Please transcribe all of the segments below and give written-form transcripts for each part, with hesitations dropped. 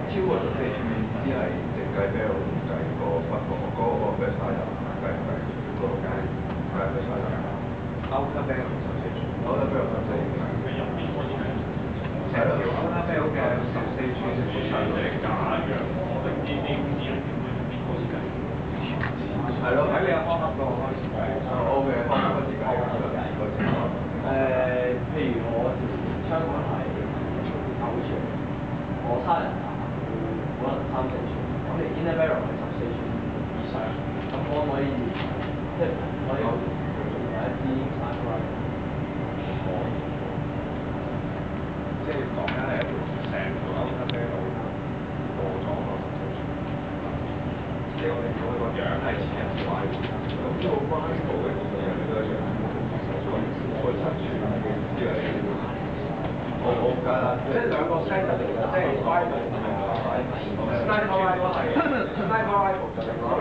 超過咗4寸面只係淨計 bell 計個不過嗰個 bell 晒人計唔計嗰個計 bell 晒人 outer bell 14寸 outer bell 14寸係咯 outer bell 嘅14寸長定假嘅我哋呢啲係咯，睇你有方法個開始計。O K， 方法開始計。譬如我香港係9寸，我差人可能3、4寸，咁你 inner barrel 係14寸以上，咁可唔可以即係可以有一支 sniper rifle？ 即係講緊係成個 inner barrel 過咗個14寸。即係我哋講個樣係似人似壞，咁做 rifle 嘅其實人哋都一樣，個7寸之類嘅。好簡單，即係兩個 set 嚟㗎，即係 rifle 同埋 sniper rifle 係 sniper rifle 就係我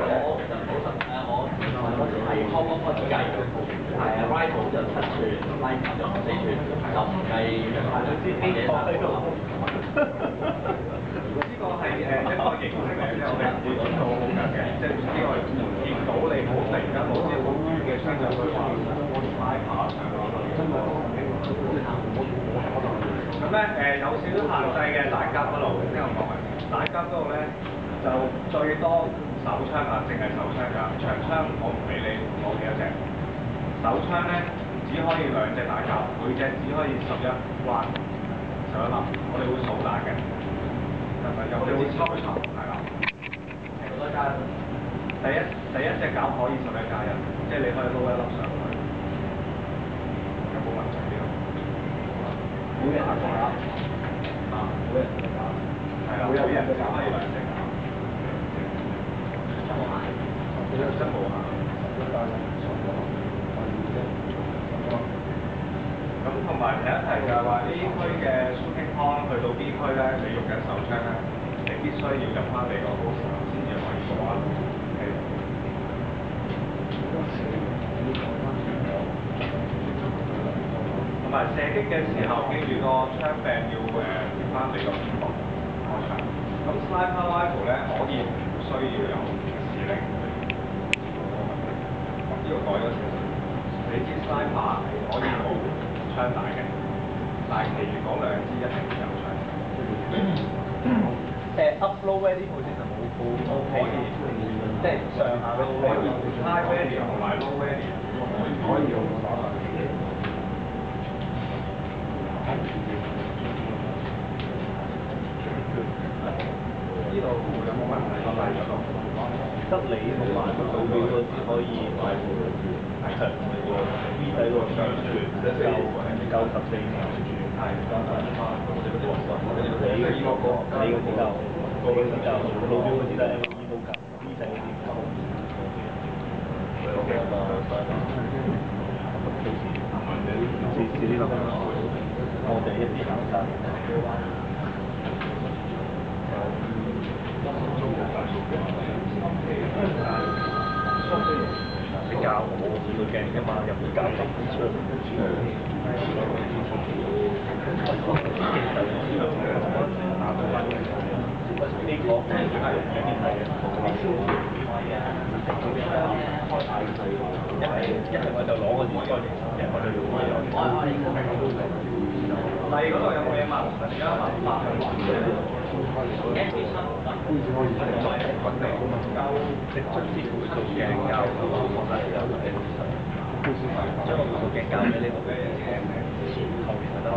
係康康開始計嘅，係啊 rifle 就7寸 ，sniper 就14寸，就唔計呢個喺度。呢個係一個形式嚟嘅，我哋唔會講到好緊嘅，即係呢個見到你好突然間攞支好遠嘅槍就去話我條拉爬上嗰度，咁咧有少少限制嘅大家嗰度，即係我講明，大家嗰度咧就最多手槍啊，淨係手槍㗎，長槍我唔俾你攞幾多隻，手槍咧只可以2隻大夾，每隻只可以11彎11粒，我哋會數打嘅。我哋會抽查，係啦，係好多加一。第一隻夾可以11加1，即係你可以撈一粒上去，有冇問題呢個？每人一個夾，每人一個夾，係啦，每人嘅夾可以2隻夾。真冇限，咁同埋提一提就係話 A 區嘅 shooting point 去到 B 區咧，你用緊手槍咧，你必須要入翻你個 host 先至可以過關。同埋射擊嘅時候，記住個槍柄要貼翻你個肩膀開槍。咁 sniper rifle 咧可以唔需要有指令。呢個改咗少少，你支 sniper 可以冇槍帶嘅，但係其餘嗰2支一定有槍。upload ready 好似就冇 OK 嘅，即係上下都可以 high ready 同埋 low ready 可以用打法。呢度有冇問題？得你同埋個導表嗰啲可以快步長個 V 仔個長處夠14秒住，係你嗰啲就路標嗰啲咧 M2 都夠 V 仔嗰啲唔夠。試呢個我哋一啲簡單。比較冇個鏡㗎嘛，又比較突出。呢個一係我就攞個電話，一係我就用第二嗰度有冇嘢問？而家問法係話直出師傅做鏡教，將個護數鏡教俾呢度嘅前後其實都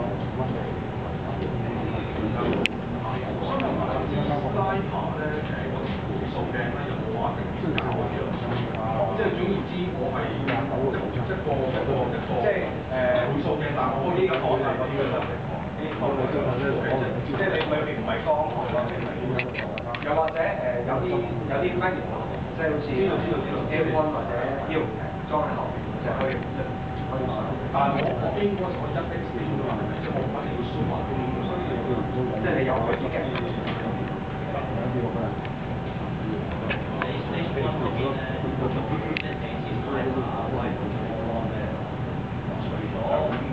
拉爬咧，嗰條護數鏡咧有冇話一定要教嘅？即係總言之，我係一個即係護數鏡，但我呢個可能嗰啲即係你裏邊唔係光學咯，又或者有啲 manual， 即係好似M1或者 L 裝喺後邊，就可以但係我應該我1 X 嘅話，即係我唔一定要輸埋，即係你有嗰啲嘅。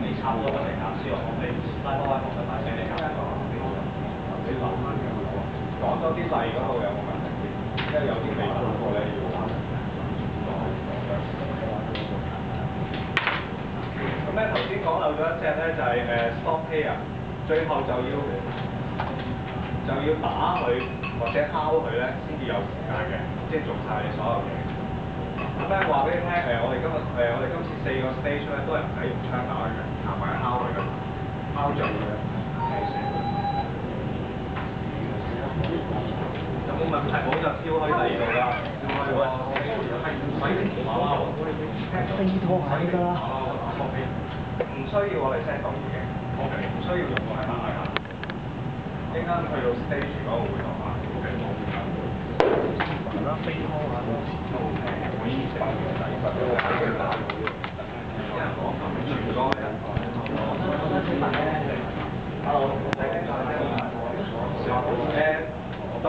你差唔多嚟減少，我哋拉開我嘅大聲嚟減。你留翻嘅。講多啲例嗰度有冇問題？因為有啲未打過咧要。咁咧頭先講漏咗一隻咧就係stop here， 最後就要打佢或者敲佢咧先至有時間嘅，即係做晒你所有嘢。咁咧話俾你聽我哋今次4個 stage 咧都係唔使用槍打嘅，行埋敲佢嘅，敲著佢嘅。有冇問題？冇就跳去第二度啦，跳去喎。飛拖下㗎啦。唔需要我哋 set 到已經 ，OK， 唔需要用我係打下。一陣間去到 stage 嗰個會堂啊 ，OK， 冇問題。係啦，飛拖下都 OK， 可以食嘅，第二個都係打到嘅。有人講全個咧。Hello，